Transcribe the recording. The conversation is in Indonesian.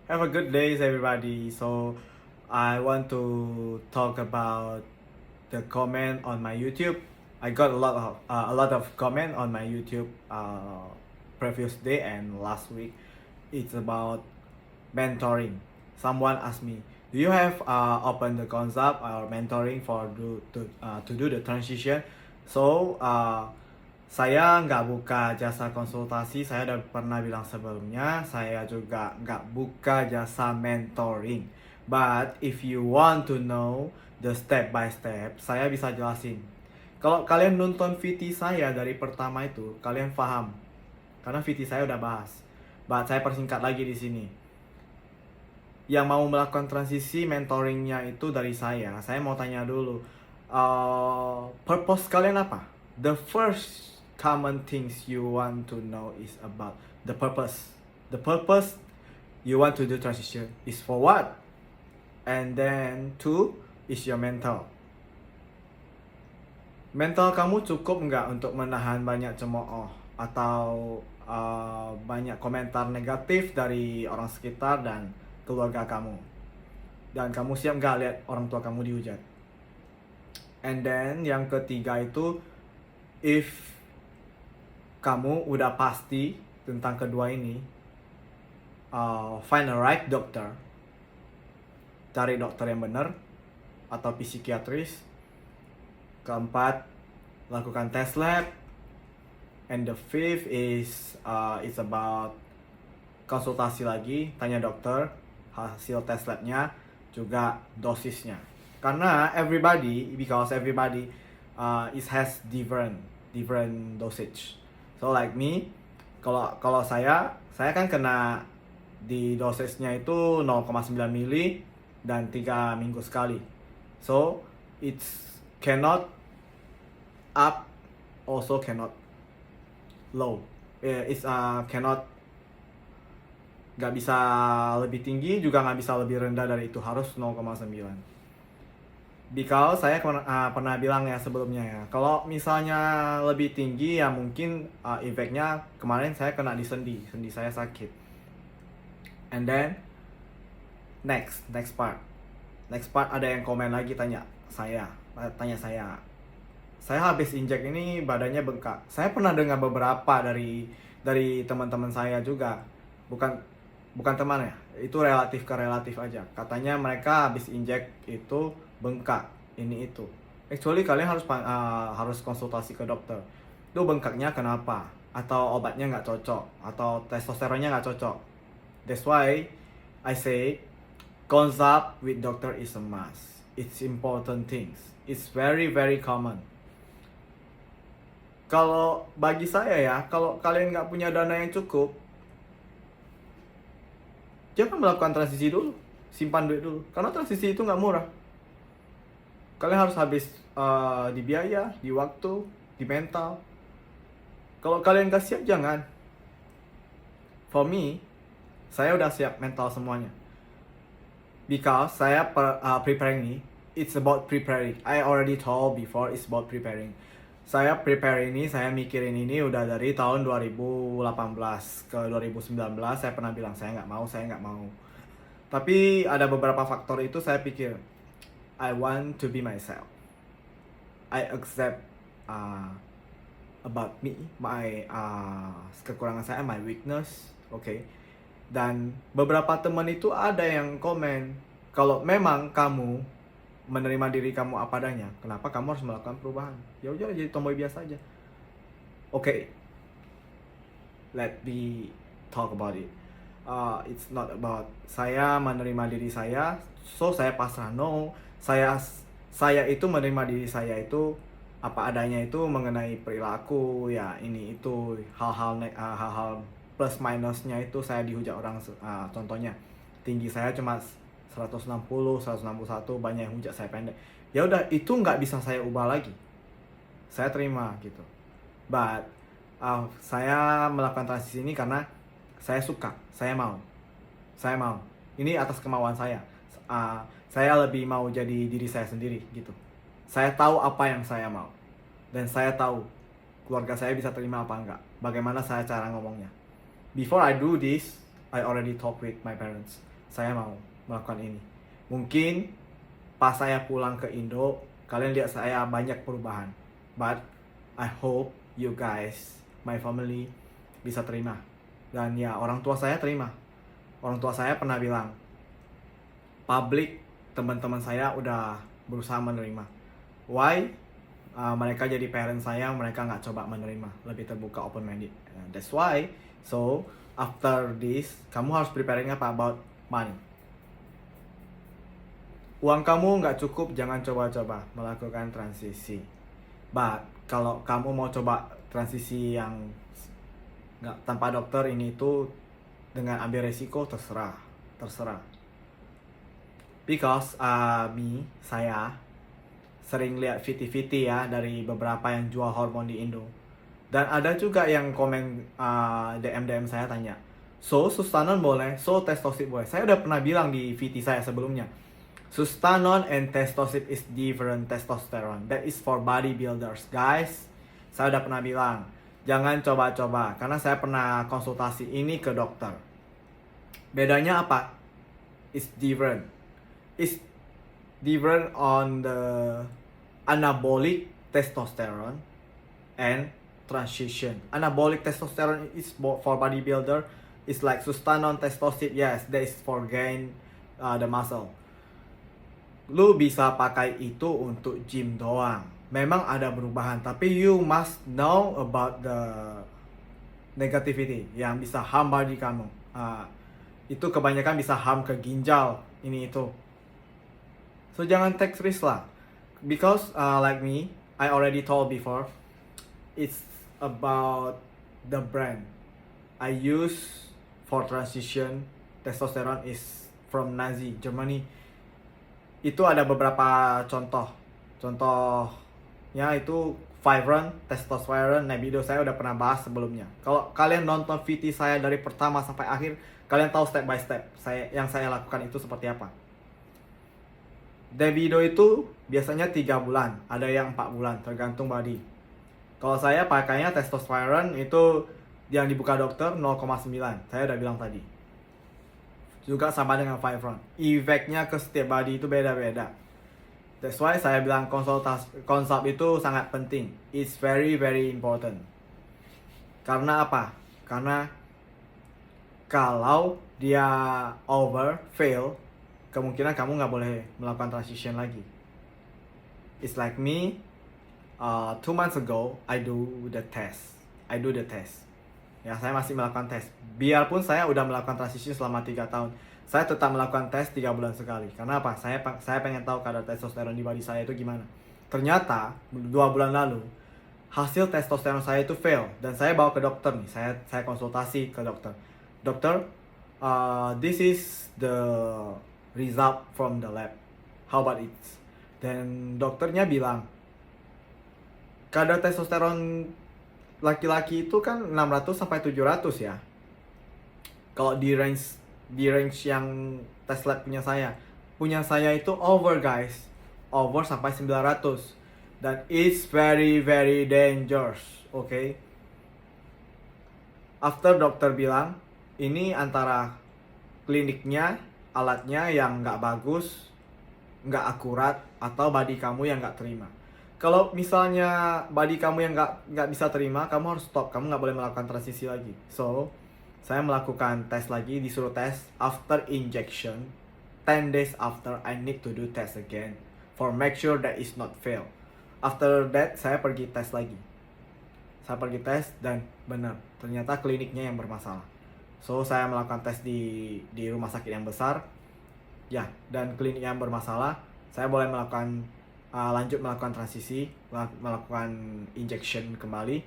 Have a good day, everybody. So, I want to talk about the comment on my YouTube. I got a lot of comment on my YouTube previous day and last week. It's about mentoring. Someone asked me, "Do you have open the concept or mentoring for to do the transition?" So, saya nggak buka jasa konsultasi, saya udah pernah bilang sebelumnya, saya juga nggak buka jasa mentoring. But if you want to know the step by step, saya bisa jelasin. Kalau kalian nonton VT saya dari pertama itu, kalian paham. Karena VT saya udah bahas. But saya persingkat lagi di sini. Yang mau melakukan transisi mentoringnya itu dari saya mau tanya dulu, purpose kalian apa? The first common things you want to know is about the purpose. The purpose you want to do transition is for what? And then two is your mental. Mental kamu cukup nggak untuk menahan banyak cemooh atau banyak komentar negatif dari orang sekitar dan keluarga kamu? Dan kamu siap nggak lihat orang tua kamu dihujat? And then yang ketiga itu, if kamu udah pasti tentang kedua ini, find a right doctor, cari dokter yang benar atau psikiatris. Keempat, lakukan tes lab. And the fifth is it's about konsultasi lagi, tanya dokter hasil tes labnya, juga dosisnya. Karena because everybody it has different dosage. So like me, kalau saya kan kena di dosisnya itu 0,9 mili dan 3 minggu sekali. So it's cannot up, also cannot low. It's cannot, nggak bisa lebih tinggi juga nggak bisa lebih rendah dari itu, harus 0,9. Because saya pernah bilang ya sebelumnya ya, kalau misalnya lebih tinggi ya mungkin efeknya kemarin saya kena di sendi saya sakit. And then next part ada yang komen lagi tanya saya, habis injek ini badannya bengkak. Saya pernah dengar beberapa dari teman-teman saya juga, bukan teman ya, itu relatif aja. Katanya mereka habis injek itu bengkak ini itu. Actually kalian harus konsultasi ke dokter. Itu bengkaknya kenapa? Atau obatnya nggak cocok? Atau testosteronnya nggak cocok? That's why I say consult with doctor is a must. It's important things. It's very common. Kalau bagi saya ya, kalau kalian nggak punya dana yang cukup, jangan melakukan transisi dulu, simpan duit dulu. Karena transisi itu nggak murah. Kalian harus habis di biaya, di waktu, di mental. Kalau kalian nggak siap, jangan. For me, saya udah siap mental semuanya. Because saya preparing ini, it's about preparing. I already told before, it's about preparing. Saya prepare ini, saya mikirin ini udah dari tahun 2018 ke 2019. Saya pernah bilang saya nggak mau. Tapi ada beberapa faktor itu saya pikir, I want to be myself. I accept about me, my kekurangan saya, my weakness, okay. Dan beberapa teman itu ada yang komen, kalau memang kamu menerima diri kamu apa adanya, kenapa kamu harus melakukan perubahan? Ya udah jadi tomboy biasa aja. Okay, let me talk about it. It's not about saya menerima diri saya, so saya pasrah. No, saya itu menerima diri saya itu apa adanya, itu mengenai perilaku ya, ini itu hal-hal plus minusnya itu saya dihujat orang. Contohnya tinggi saya cuma 160, 161, banyak yang hujat saya pendek. Ya udah, itu nggak bisa saya ubah lagi. Saya terima gitu. But saya melakukan transisi ini karena saya suka, saya mau. Ini atas kemauan saya. Saya lebih mau jadi diri saya sendiri gitu. Saya tahu apa yang saya mau. Dan saya tahu keluarga saya bisa terima apa enggak. Bagaimana saya cara ngomongnya. Before I do this, I already talk with my parents. saya mau melakukan ini. Mungkin pas saya pulang ke Indo, kalian lihat saya banyak perubahan. But I hope you guys, my family, bisa terima. Dan ya, orang tua saya terima. Orang tua saya pernah bilang, public, teman-teman saya udah berusaha menerima. Why? Mereka jadi parent saya, mereka nggak coba menerima, lebih terbuka, open-minded. That's why. So, after this, kamu harus preparing apa about money. Uang kamu nggak cukup, jangan coba-coba melakukan transisi. But, kalau kamu mau coba transisi yang nggak tanpa dokter ini itu dengan ambil resiko, terserah. Because saya sering lihat VT-VT ya dari beberapa yang jual hormon di Indo. Dan ada juga yang komen DM saya tanya, so Sustanon boleh, so Testosterone boleh. Saya udah pernah bilang di VT saya sebelumnya, Sustanon and Testosterone is different testosterone. That is for bodybuilders, guys. Saya udah pernah bilang, jangan coba-coba. Karena saya pernah konsultasi ini ke dokter. Bedanya apa? It's different. It's different on the anabolic testosterone and transition. Anabolic testosterone is for bodybuilder. It's like Sustanon testosterone. Yes, that is for gain the muscle. Lu bisa pakai itu untuk gym doang. Memang ada perubahan, tapi you must know about the negativity yang bisa harm body kamu. Itu kebanyakan bisa harm ke ginjal ini itu. So jangan take risk lah. Because like me, I already told before, it's about the brand. I use for transition testosterone is from Nazi, Germany. Itu ada beberapa contohnya itu Fibron, testosterone. Nah, video saya udah pernah bahas sebelumnya. Kalau kalian nonton VT saya dari pertama sampai akhir, kalian tahu step by step yang saya lakukan itu seperti apa. Video itu biasanya 3 bulan, ada yang 4 bulan, tergantung body. Kalau saya pakainya testosterone itu yang dibuka dokter 0,9, saya udah bilang tadi. Juga sama dengan Fibron. Efeknya ke setiap body itu beda-beda. That's why saya bilang konsult itu sangat penting. It's very very important. Karena apa? Karena kalau dia fail, kemungkinan kamu nggak boleh melakukan transition lagi. It's like me, 2 months ago, I do the test. Ya, saya masih melakukan tes. Biarpun saya udah melakukan transition selama 3 tahun, saya tetap melakukan tes 3 bulan sekali. Karena apa? Saya pengen tahu kadar testosteron di body saya itu gimana. Ternyata 2 bulan lalu hasil testosteron saya itu fail dan saya bawa ke dokter nih. Saya konsultasi ke dokter. Dokter, this is the result from the lab. How about it? Dan dokternya bilang, kadar testosteron laki-laki itu kan 600 sampai 700 ya. Kalau di range yang test lab punya saya itu over guys. Over sampai 900. Dan it's very very dangerous, okay? After dokter bilang, ini antara kliniknya, alatnya yang nggak bagus, nggak akurat, atau body kamu yang nggak terima. Kalau misalnya body kamu yang nggak bisa terima, kamu harus stop. Kamu nggak boleh melakukan transisi lagi. So, saya melakukan tes lagi, disuruh tes after injection. 10 days after, I need to do test again for make sure that it's not fail. After that, saya pergi tes lagi. Saya pergi tes dan benar, ternyata kliniknya yang bermasalah. So, saya melakukan tes di rumah sakit yang besar. Ya, dan klinik yang bermasalah, saya boleh lanjut melakukan transisi, melakukan injection kembali.